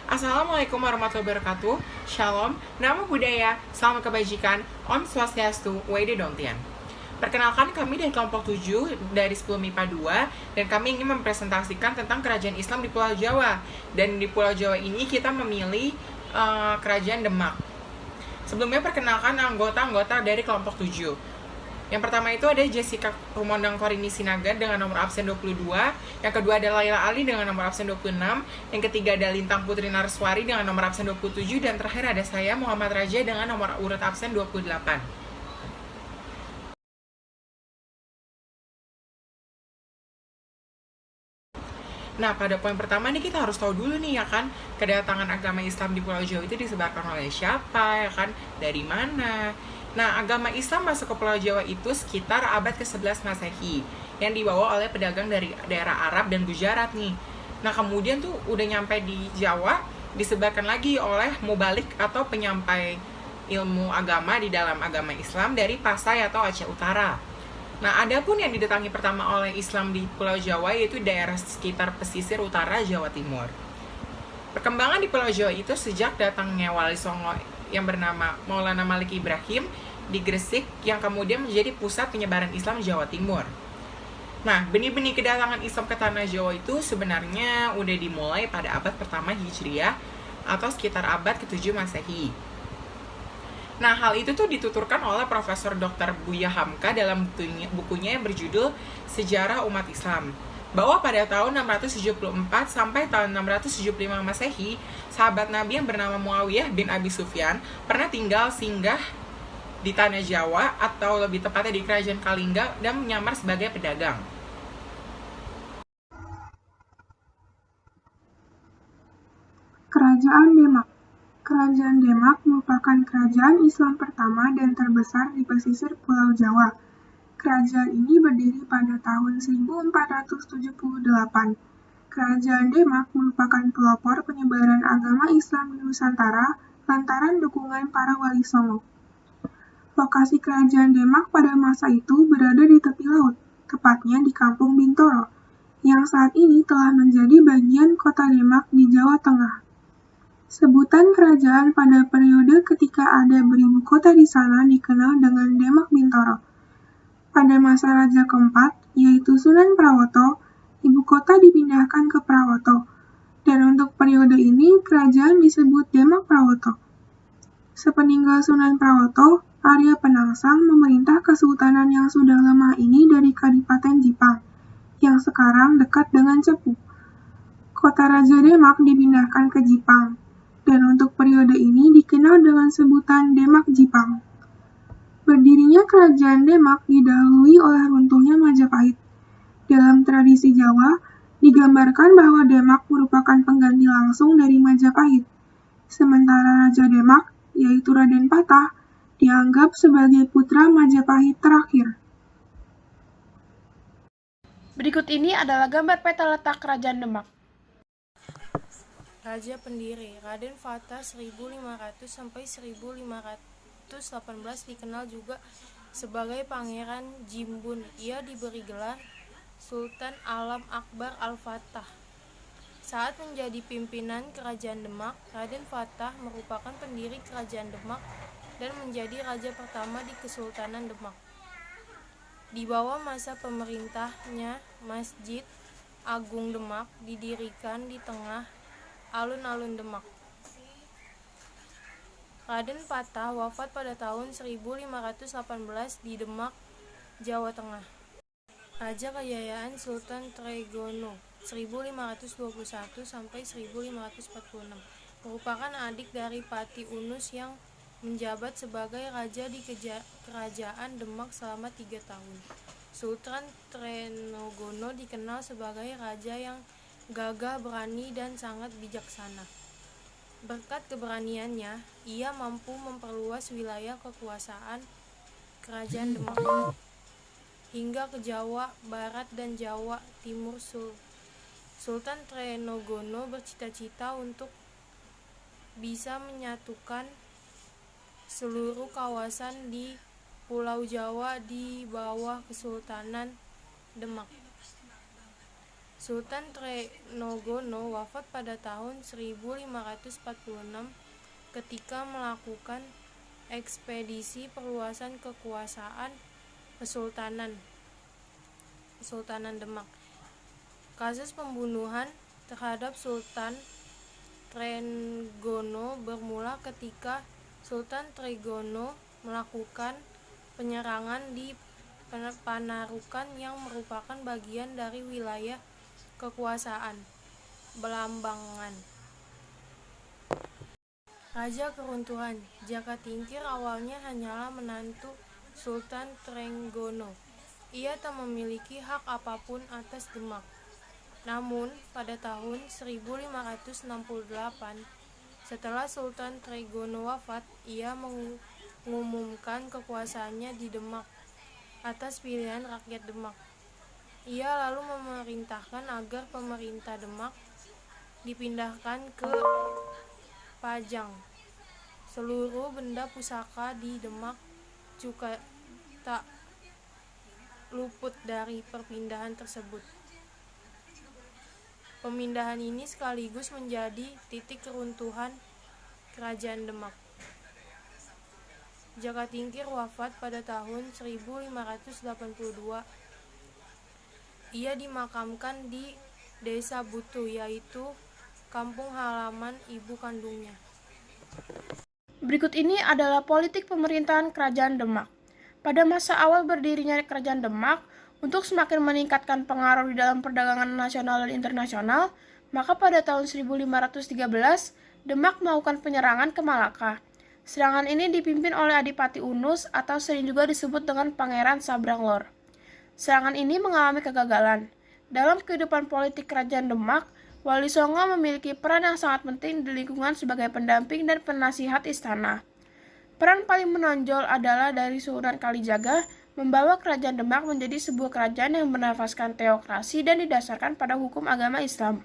Assalamualaikum warahmatullahi wabarakatuh. Shalom, Namo Buddhaya, Salam Kebajikan, Om Swastiastu, Wede Dontian. Perkenalkan, kami dari kelompok 7 dari 10 MIPA 2, dan kami ingin mempresentasikan tentang kerajaan Islam di Pulau Jawa. Dan di Pulau Jawa ini kita memilih kerajaan Demak. Sebelumnya perkenalkan anggota-anggota dari kelompok 7. Yang pertama itu ada Jessica Rumondang Korini Sinaga dengan nomor absen 22. Yang kedua ada Laila Ali dengan nomor absen 26. Yang ketiga ada Lintang Putri Narswari dengan nomor absen 27. Dan terakhir ada saya, Muhammad Raja, dengan nomor urut absen 28. Nah, pada poin pertama nih kita harus tahu dulu nih ya kan, kedatangan agama Islam di Pulau Jawa itu disebarkan oleh siapa ya kan, dari mana. Nah, agama Islam masuk ke Pulau Jawa itu sekitar abad ke-11 Masehi yang dibawa oleh pedagang dari daerah Arab dan Gujarat nih. Nah, kemudian tuh udah nyampe di Jawa, disebarkan lagi oleh mubalik atau penyampai ilmu agama di dalam agama Islam dari Pasai atau Aceh Utara. Nah, ada pun yang didatangi pertama oleh Islam di Pulau Jawa yaitu daerah sekitar pesisir utara Jawa Timur. Perkembangan di Pulau Jawa itu sejak datangnya Wali Songo yang bernama Maulana Malik Ibrahim di Gresik yang kemudian menjadi pusat penyebaran Islam Jawa Timur. Nah, benih-benih kedatangan Islam ke tanah Jawa itu sebenarnya udah dimulai pada abad pertama Hijriah atau sekitar abad ke-7 Masehi. Nah, hal itu tuh dituturkan oleh Profesor Dr. Buya Hamka dalam bukunya yang berjudul Sejarah Umat Islam. Bahwa pada tahun 674 sampai tahun 675 Masehi, sahabat Nabi yang bernama Muawiyah bin Abi Sufyan pernah tinggal singgah di tanah Jawa atau lebih tepatnya di Kerajaan Kalingga dan menyamar sebagai pedagang. Kerajaan Demak. Kerajaan Demak merupakan kerajaan Islam pertama dan terbesar di pesisir Pulau Jawa. Kerajaan ini berdiri pada tahun 1478. Kerajaan Demak merupakan pelopor penyebaran agama Islam di Nusantara lantaran dukungan para wali songo. Lokasi kerajaan Demak pada masa itu berada di tepi laut, tepatnya di Kampung Bintoro, yang saat ini telah menjadi bagian kota Demak di Jawa Tengah. Sebutan kerajaan pada periode ketika ada beribu kota di sana dikenal dengan Demak Bintoro. Pada masa Raja keempat, yaitu Sunan Prawoto, ibu kota dipindahkan ke Prawoto, dan untuk periode ini kerajaan disebut Demak Prawoto. Sepeninggal Sunan Prawoto, Arya Penangsang memerintah kesultanan yang sudah lemah ini dari Kadipaten Jipang, yang sekarang dekat dengan Cepu. Kota Raja Demak dipindahkan ke Jipang, dan untuk periode ini dikenal dengan sebutan Demak Jipang. Berdirinya kerajaan Demak didahului oleh runtuhnya Majapahit. Dalam tradisi Jawa, digambarkan bahwa Demak merupakan pengganti langsung dari Majapahit. Sementara Raja Demak, yaitu Raden Patah, dianggap sebagai putra Majapahit terakhir. Berikut ini adalah gambar peta letak Kerajaan Demak. Raja Pendiri Raden Fatah 1500 sampai 1518 dikenal juga sebagai Pangeran Jimbun. Ia diberi gelar Sultan Alam Akbar Al-Fatah. Saat menjadi pimpinan Kerajaan Demak, Raden Fatah merupakan pendiri Kerajaan Demak dan menjadi raja pertama di Kesultanan Demak. Di bawah masa pemerintahnya, Masjid Agung Demak didirikan di tengah alun-alun Demak. Raden Patah wafat pada tahun 1518 di Demak, Jawa Tengah. Raja Kejayaan Sultan Trenggono 1521 sampai 1546 merupakan adik dari Pati Unus yang menjabat sebagai raja di Kerajaan Demak selama 3 tahun. Sultan Trenggono dikenal sebagai raja yang gagah, berani, dan sangat bijaksana. Berkat keberaniannya, ia mampu memperluas wilayah kekuasaan Kerajaan Demak hingga ke Jawa Barat dan Jawa Timur. Sultan Trenggono bercita-cita untuk bisa menyatukan seluruh kawasan di Pulau Jawa di bawah Kesultanan Demak. Sultan Trenggono wafat pada tahun 1546 ketika melakukan ekspedisi perluasan kekuasaan Kesultanan Demak. Kasus pembunuhan terhadap Sultan Trenggono bermula ketika Sultan Trenggono melakukan penyerangan di Panarukan yang merupakan bagian dari wilayah kekuasaan Belambangan. Raja Keruntuhan Jaka Tingkir awalnya hanyalah menantu Sultan Trenggono. Ia tak memiliki hak apapun atas Demak. Namun, pada tahun 1568, setelah Sultan Trenggono wafat, ia mengumumkan kekuasaannya di Demak atas pilihan rakyat Demak. Ia lalu memerintahkan agar pemerintah Demak dipindahkan ke Pajang. Seluruh benda pusaka di Demak juga tak luput dari perpindahan tersebut. Pemindahan ini sekaligus menjadi titik keruntuhan Kerajaan Demak. Jaka Tingkir wafat pada tahun 1582. Ia dimakamkan di Desa Butuh, yaitu kampung halaman ibu kandungnya. Berikut ini adalah politik pemerintahan Kerajaan Demak. Pada masa awal berdirinya Kerajaan Demak, untuk semakin meningkatkan pengaruh di dalam perdagangan nasional dan internasional, maka pada tahun 1513, Demak melakukan penyerangan ke Malaka. Serangan ini dipimpin oleh Adipati Unus atau sering juga disebut dengan Pangeran Sabranglor. Serangan ini mengalami kegagalan. Dalam kehidupan politik Kerajaan Demak, Wali Songo memiliki peran yang sangat penting di lingkungan sebagai pendamping dan penasihat istana. Peran paling menonjol adalah dari Sunan Kalijaga membawa Kerajaan Demak menjadi sebuah kerajaan yang bernafaskan teokrasi dan didasarkan pada hukum agama Islam.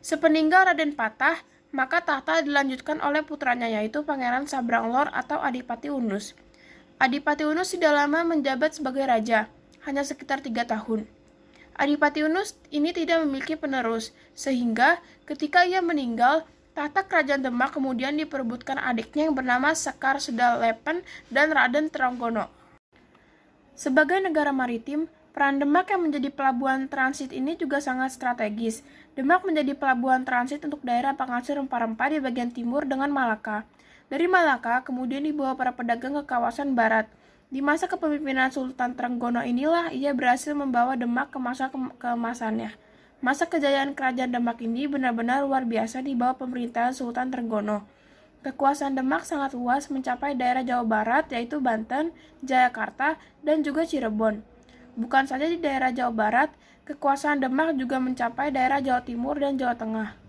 Sepeninggal Raden Patah, maka tahta dilanjutkan oleh putranya yaitu Pangeran Sabranglor atau Adipati Unus. Adipati Unus tidak lama menjabat sebagai raja, hanya sekitar 3 tahun. Adipati Unus ini tidak memiliki penerus, sehingga ketika ia meninggal, tahta Kerajaan Demak kemudian diperebutkan adiknya yang bernama Sekar Sedalepen dan Raden Trenggono. Sebagai negara maritim, peran Demak yang menjadi pelabuhan transit ini juga sangat strategis. Demak menjadi pelabuhan transit untuk daerah penghasil rempah-rempah di bagian timur dengan Malaka. Dari Malaka kemudian dibawa para pedagang ke kawasan barat. Di masa kepemimpinan Sultan Trenggono inilah ia berhasil membawa Demak ke masa keemasannya. Masa kejayaan Kerajaan Demak ini benar-benar luar biasa di bawah pemerintahan Sultan Trenggono. Kekuasaan Demak sangat luas mencapai daerah Jawa Barat yaitu Banten, Jayakarta, dan juga Cirebon. Bukan saja di daerah Jawa Barat, kekuasaan Demak juga mencapai daerah Jawa Timur dan Jawa Tengah.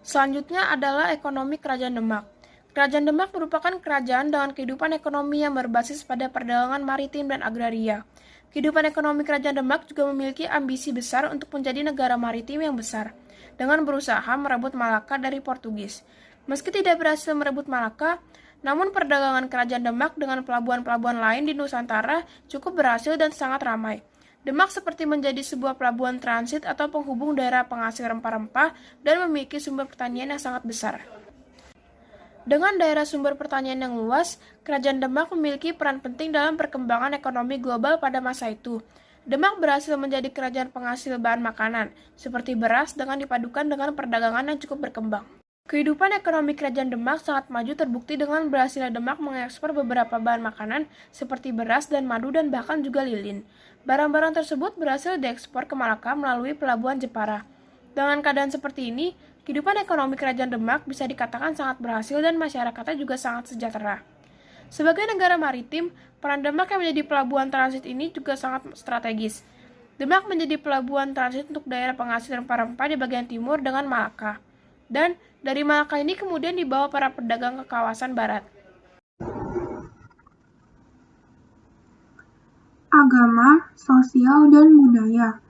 Selanjutnya adalah ekonomi Kerajaan Demak. Kerajaan Demak merupakan kerajaan dengan kehidupan ekonomi yang berbasis pada perdagangan maritim dan agraria. Kehidupan ekonomi Kerajaan Demak juga memiliki ambisi besar untuk menjadi negara maritim yang besar, dengan berusaha merebut Malaka dari Portugis. Meski tidak berhasil merebut Malaka, namun perdagangan Kerajaan Demak dengan pelabuhan-pelabuhan lain di Nusantara cukup berhasil dan sangat ramai. Demak seperti menjadi sebuah pelabuhan transit atau penghubung daerah penghasil rempah-rempah dan memiliki sumber pertanian yang sangat besar. Dengan daerah sumber pertanian yang luas, Kerajaan Demak memiliki peran penting dalam perkembangan ekonomi global pada masa itu. Demak berhasil menjadi kerajaan penghasil bahan makanan, seperti beras dengan dipadukan dengan perdagangan yang cukup berkembang. Kehidupan ekonomi Kerajaan Demak sangat maju terbukti dengan berhasilnya Demak mengekspor beberapa bahan makanan seperti beras dan madu dan bahkan juga lilin. Barang-barang tersebut berhasil diekspor ke Malaka melalui pelabuhan Jepara. Dengan keadaan seperti ini, kehidupan ekonomi Kerajaan Demak bisa dikatakan sangat berhasil dan masyarakatnya juga sangat sejahtera. Sebagai negara maritim, peran Demak yang menjadi pelabuhan transit ini juga sangat strategis. Demak menjadi pelabuhan transit untuk daerah penghasil rempah-rempah di bagian timur dengan Malaka. Dan dari Malaka ini kemudian dibawa para pedagang ke kawasan barat. Agama, sosial, dan budaya.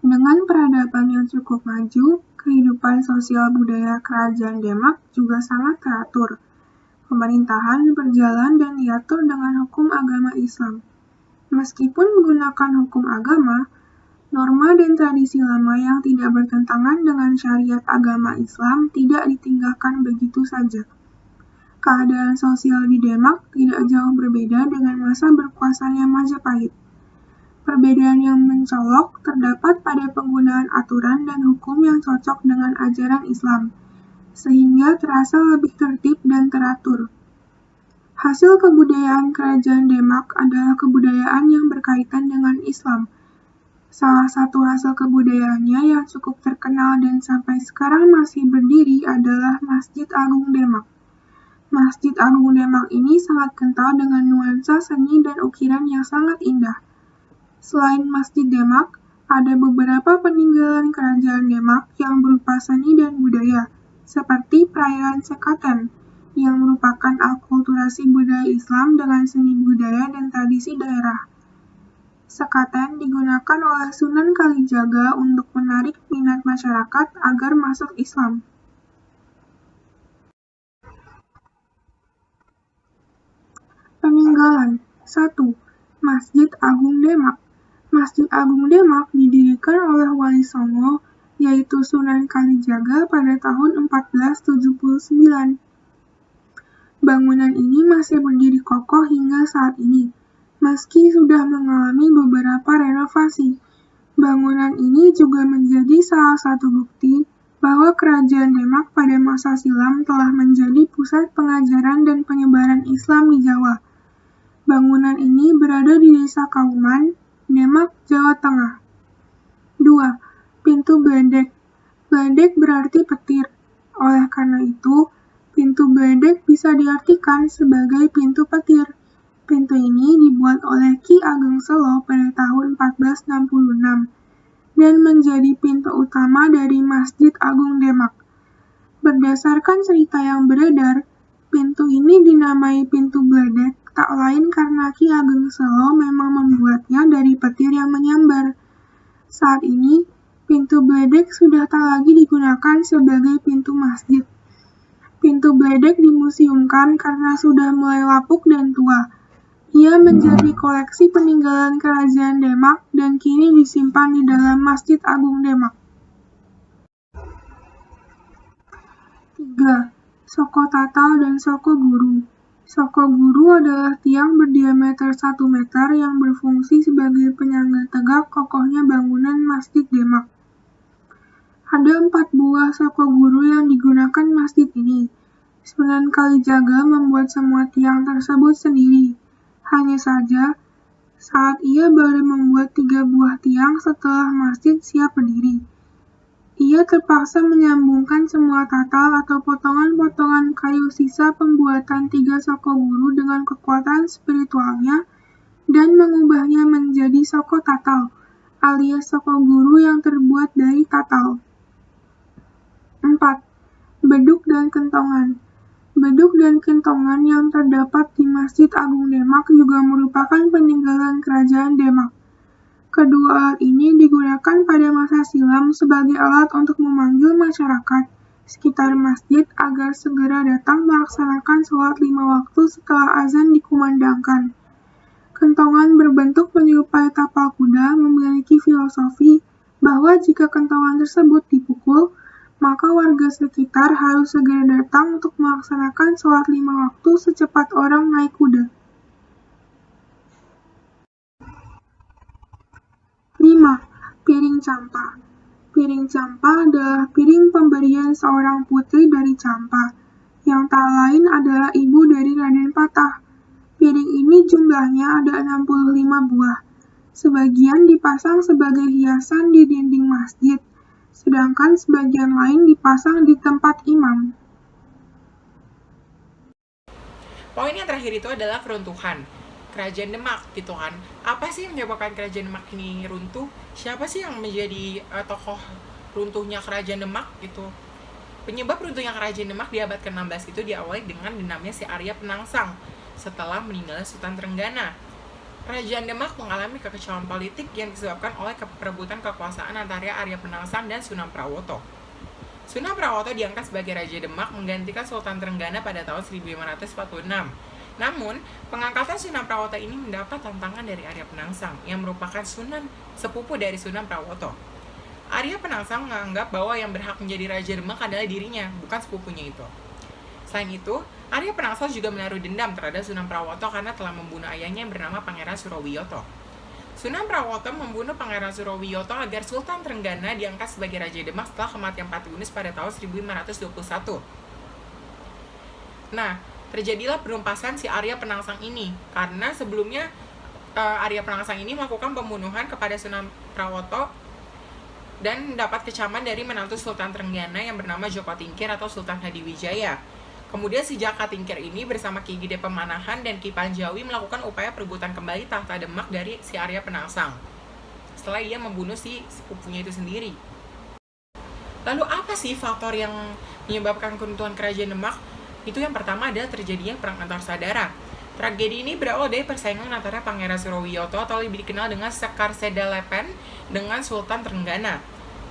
Dengan peradaban yang cukup maju, kehidupan sosial budaya Kerajaan Demak juga sangat teratur. Pemerintahan berjalan dan diatur dengan hukum agama Islam. Meskipun menggunakan hukum agama, Norma dan tradisi lama yang tidak bertentangan dengan syariat agama Islam tidak ditinggalkan begitu saja. Keadaan sosial di Demak tidak jauh berbeda dengan masa berkuasanya Majapahit. Perbedaan yang mencolok terdapat pada penggunaan aturan dan hukum yang cocok dengan ajaran Islam, sehingga terasa lebih tertib dan teratur. Hasil kebudayaan Kerajaan Demak adalah kebudayaan yang berkaitan dengan Islam. Salah satu hasil kebudayaannya yang cukup terkenal dan sampai sekarang masih berdiri adalah Masjid Agung Demak. Masjid Agung Demak ini sangat kental dengan nuansa seni dan ukiran yang sangat indah. Selain Masjid Demak, ada beberapa peninggalan Kerajaan Demak yang berupa seni dan budaya, seperti perayaan Sekaten, yang merupakan akulturasi budaya Islam dengan seni budaya dan tradisi daerah. Sekaten digunakan oleh Sunan Kalijaga untuk menarik minat masyarakat agar masuk Islam. Peninggalan 1. Masjid Agung Demak. Masjid Agung Demak didirikan oleh Wali Songo, yaitu Sunan Kalijaga pada tahun 1479. Bangunan ini masih berdiri kokoh hingga saat ini. Meski sudah mengalami beberapa renovasi, bangunan ini juga menjadi salah satu bukti bahwa Kerajaan Demak pada masa silam telah menjadi pusat pengajaran dan penyebaran Islam di Jawa. Bangunan ini berada di Desa Kauman, Demak, Jawa Tengah. 2. Pintu Bledek. Bledek berarti petir. Oleh karena itu, pintu Bledek bisa diartikan sebagai pintu petir. Pintu ini dibuat oleh Ki Ageng Selo pada tahun 1466 dan menjadi pintu utama dari Masjid Agung Demak. Berdasarkan cerita yang beredar, pintu ini dinamai pintu Bledek tak lain karena Ki Ageng Selo memang membuatnya dari petir yang menyambar. Saat ini, pintu Bledek sudah tak lagi digunakan sebagai pintu masjid. Pintu Bledek dimuseumkan karena sudah mulai lapuk dan tua. Ia menjadi koleksi peninggalan Kerajaan Demak dan kini disimpan di dalam Masjid Agung Demak. 3. Soko Tatal dan Soko Guru. Soko Guru adalah tiang berdiameter 1 meter yang berfungsi sebagai penyangga tegak kokohnya bangunan Masjid Demak. Ada 4 buah Soko Guru yang digunakan masjid ini. Sunan Kalijaga membuat semua tiang tersebut sendiri. Hanya saja, saat ia baru membuat 3 buah tiang setelah masjid siap berdiri. Ia terpaksa menyambungkan semua tatal atau potongan-potongan kayu sisa pembuatan 3 Soko Guru dengan kekuatan spiritualnya dan mengubahnya menjadi Soko Tatal, alias Soko Guru yang terbuat dari tatal. 4. Beduk dan Kentongan. Beduk dan kentongan yang terdapat di Masjid Agung Demak juga merupakan peninggalan Kerajaan Demak. Kedua alat ini digunakan pada masa silam sebagai alat untuk memanggil masyarakat sekitar masjid agar segera datang melaksanakan sholat 5 waktu setelah azan dikumandangkan. Kentongan berbentuk menyerupai tapal kuda memiliki filosofi bahwa jika kentongan tersebut dipukul, maka warga sekitar harus segera datang untuk melaksanakan sholat 5 waktu secepat orang naik kuda. 5. Piring Campa. Piring Campa adalah piring pemberian seorang putri dari Campa, yang tak lain adalah ibu dari Raden Patah. Piring ini jumlahnya ada 65 buah. Sebagian dipasang sebagai hiasan di dinding masjid, sedangkan sebagian lain dipasang di tempat imam. Poin yang terakhir itu adalah keruntuhan Kerajaan Demak gitu kan. Apa sih yang menyebabkan Kerajaan Demak ini runtuh? Siapa sih yang menjadi tokoh runtuhnya Kerajaan Demak gitu? Penyebab runtuhnya Kerajaan Demak di abad ke-16 itu diawali dengan dendamnya si Arya Penangsang setelah meninggalnya Sultan Trenggana. Kerajaan Demak mengalami kekecewaan politik yang disebabkan oleh perebutan kekuasaan antara Arya Penangsang dan Sunan Prawoto. Sunan Prawoto diangkat sebagai Raja Demak menggantikan Sultan Trenggana pada tahun 1546. Namun, pengangkatan Sunan Prawata ini mendapat tantangan dari Arya Penangsang yang merupakan Sunan sepupu dari Sunan Prawoto. Arya Penangsang menganggap bahwa yang berhak menjadi Raja Demak adalah dirinya, bukan sepupunya itu. Selain itu, Arya Penangsang juga menaruh dendam terhadap Sunan Prawoto karena telah membunuh ayahnya yang bernama Pangeran Surowiyoto. Sunan Prawoto membunuh Pangeran Surowiyoto agar Sultan Trenggana diangkat sebagai Raja Demak setelah kematian Pati Unis pada tahun 1521. Nah, terjadilah penumpasan si Arya Penangsang ini karena sebelumnya Arya Penangsang ini melakukan pembunuhan kepada Sunan Prawoto dan mendapat kecaman dari menantu Sultan Trenggana yang bernama Joko Tingkir atau Sultan Hadiwijaya. Kemudian si Jaka Tingkir ini bersama Ki Gede Pemanahan dan Ki Panjawi melakukan upaya perebutan kembali tahta Demak dari si Arya Penangsang setelah ia membunuh si sepupunya itu sendiri. Lalu apa sih faktor yang menyebabkan keruntuhan kerajaan Demak? Itu yang pertama adalah terjadinya perang antar saudara. Tragedi ini berawal dari persaingan antara Pangeran Surowiyoto atau lebih dikenal dengan Sekar Sedalepen dengan Sultan Trenggana.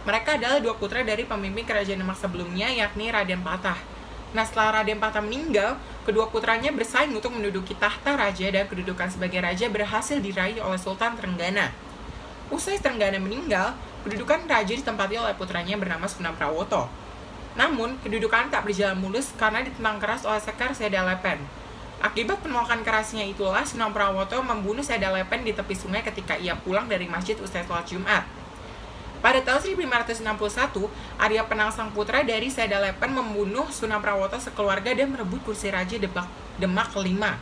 Mereka adalah dua putra dari pemimpin kerajaan Demak sebelumnya, yakni Raden Patah. Nah, setelah Raden Patah meninggal, kedua putranya bersaing untuk menduduki tahta raja dan kedudukan sebagai raja berhasil diraih oleh Sultan Trenggana. Usai Trenggana meninggal, kedudukan raja ditempati oleh putranya bernama Sunan Prawoto. Namun, kedudukan tak berjalan mulus karena ditentang keras oleh Sekar Sedalepen. Akibat penolakan kerasnya itulah Sunan Prawoto membunuh Sedalepen di tepi sungai ketika ia pulang dari masjid usai sholat Jumat. Pada tahun 1561, Arya Penangsang putra dari Sedalepen membunuh Sunan Prawoto sekeluarga dan merebut kursi raja Demak kelima.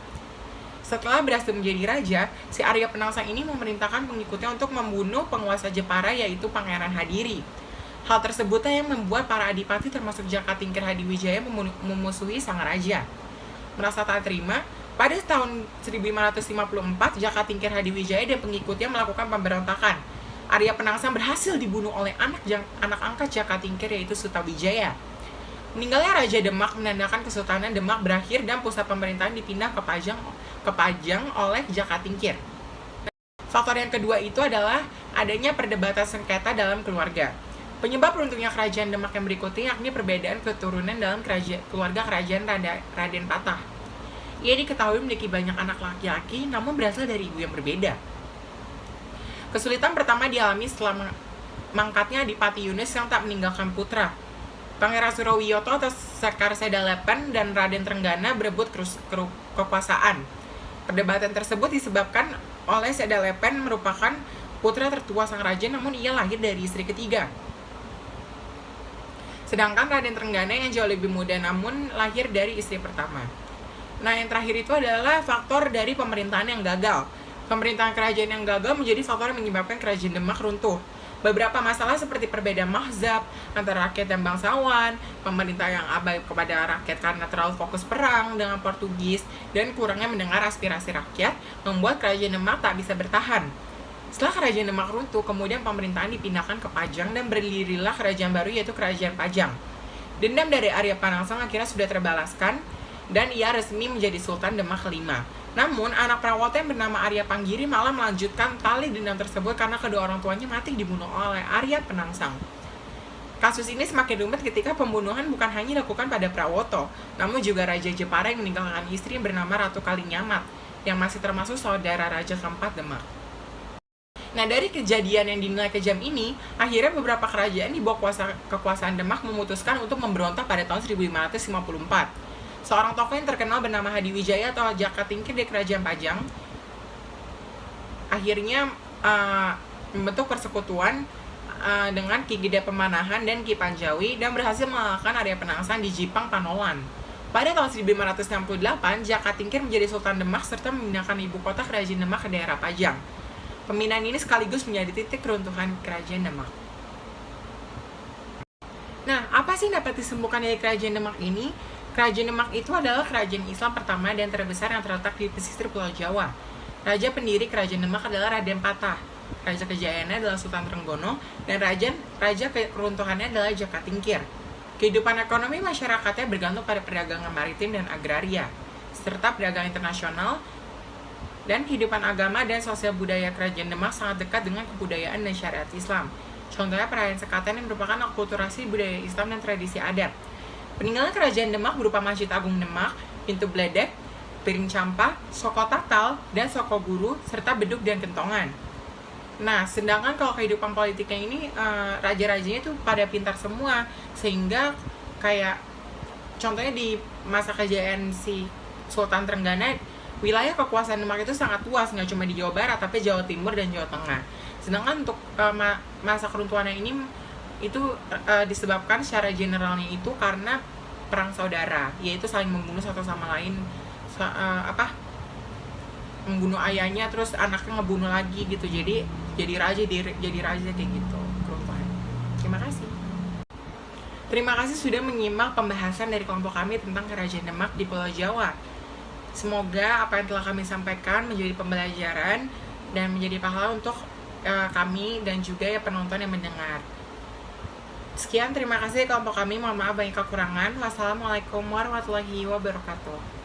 Setelah berhasil menjadi raja, si Arya Penangsang ini memerintahkan pengikutnya untuk membunuh penguasa Jepara yaitu Pangeran Hadiri. Hal tersebutlah yang membuat para adipati termasuk Jaka Tingkir Hadiwijaya memusuhi sang raja. Merasa tak terima, pada tahun 1554 Jaka Tingkir Hadiwijaya dan pengikutnya melakukan pemberontakan. Arya Penangsang berhasil dibunuh oleh anak angkat Jaka Tingkir yaitu Sutawijaya. Meninggalnya Raja Demak menandakan Kesultanan Demak berakhir dan pusat pemerintahan dipindah ke Pajang oleh Jaka Tingkir. Faktor yang kedua itu adalah adanya perdebatan sengketa dalam keluarga. Penyebab runtuhnya kerajaan Demak yang berikutnya yakni perbedaan keturunan dalam keluarga kerajaan Raden Patah. Ia diketahui memiliki banyak anak laki-laki namun berasal dari ibu yang berbeda. Kesulitan pertama dialami setelah mangkatnya Adipati Yunus yang tak meninggalkan putra. Pangeran Surowiyoto atau Sekar Sedalepen dan Raden Trenggana berebut kekuasaan. Perdebatan tersebut disebabkan oleh Sedalepen merupakan putra tertua sang raja namun ia lahir dari istri ketiga. Sedangkan Raden Trenggana yang jauh lebih muda namun lahir dari istri pertama. Nah, yang terakhir itu adalah faktor dari pemerintahan yang gagal. Pemerintahan kerajaan yang gagal menjadi faktor yang menyebabkan kerajaan Demak runtuh. Beberapa masalah seperti perbedaan mazhab antara rakyat dan bangsawan, pemerintah yang abai kepada rakyat karena terlalu fokus perang dengan Portugis, dan kurangnya mendengar aspirasi rakyat, membuat kerajaan Demak tak bisa bertahan. Setelah kerajaan Demak runtuh, kemudian pemerintahan dipindahkan ke Pajang dan berdirilah kerajaan baru yaitu Kerajaan Pajang. Dendam dari Arya Penangsang akhirnya sudah terbalaskan, dan ia resmi menjadi Sultan Demak kelima. Namun, anak Prawoto yang bernama Arya Panggiri malah melanjutkan tali dendam tersebut karena kedua orang tuanya mati dibunuh oleh Arya Penangsang. Kasus ini semakin rumit ketika pembunuhan bukan hanya dilakukan pada Prawoto, namun juga Raja Jepara yang meninggalkan istri yang bernama Ratu Kalinyamat, yang masih termasuk saudara Raja keempat Demak. Nah, dari kejadian yang dinilai kejam ini, akhirnya beberapa kerajaan di bawah kekuasaan Demak memutuskan untuk memberontak pada tahun 1554. Seorang tokoh yang terkenal bernama Hadiwijaya atau Jaka Tingkir di Kerajaan Pajang akhirnya membentuk persekutuan dengan Ki Gede Pemanahan dan Ki Panjawi dan berhasil mengalahkan Arya Penangsang di Jipang Panolan. Pada tahun 1568, Jaka Tingkir menjadi Sultan Demak serta memindahkan ibu kota Kerajaan Demak ke daerah Pajang. Pemindahan ini sekaligus menjadi titik keruntuhan Kerajaan Demak. Nah, apa sih yang dapat disembuhkan dari Kerajaan Demak ini? Kerajaan Demak itu adalah kerajaan Islam pertama dan terbesar yang terletak di pesisir Pulau Jawa. Raja pendiri Kerajaan Demak adalah Raden Patah. Raja kejayaannya adalah Sultan Trenggono dan raja keruntuhannya adalah Jaka Tingkir. Kehidupan ekonomi masyarakatnya bergantung pada perdagangan maritim dan agraria, serta perdagangan internasional, dan kehidupan agama dan sosial budaya Kerajaan Demak sangat dekat dengan kebudayaan dan syariat Islam. Contohnya perayaan Sekaten yang merupakan akulturasi budaya Islam dan tradisi adat. Peninggalan Kerajaan Demak berupa Masjid Agung Demak, Pintu Bledek, piring campak, soko tatal, dan soko guru, serta beduk dan kentongan. Nah, sedangkan kalau kehidupan politiknya ini, raja-rajanya tuh pada pintar semua, sehingga kayak contohnya di masa kejayaan si Sultan Trenggana, wilayah kekuasaan Demak itu sangat luas, nggak cuma di Jawa Barat, tapi Jawa Timur dan Jawa Tengah. Sedangkan untuk masa keruntuhannya ini itu disebabkan secara generalnya itu karena perang saudara, yaitu saling membunuh satu sama lain, membunuh ayahnya, terus anaknya ngebunuh lagi gitu. Jadi raja kayak gitu keruntuhan. Terima kasih sudah menyimak pembahasan dari kelompok kami tentang Kerajaan Demak di Pulau Jawa. Semoga apa yang telah kami sampaikan menjadi pembelajaran dan menjadi pahala untuk kami dan juga ya penonton yang mendengar. Sekian, terima kasih kelompok kami. Mohon maaf banyak kekurangan. Wassalamualaikum warahmatullahi wabarakatuh.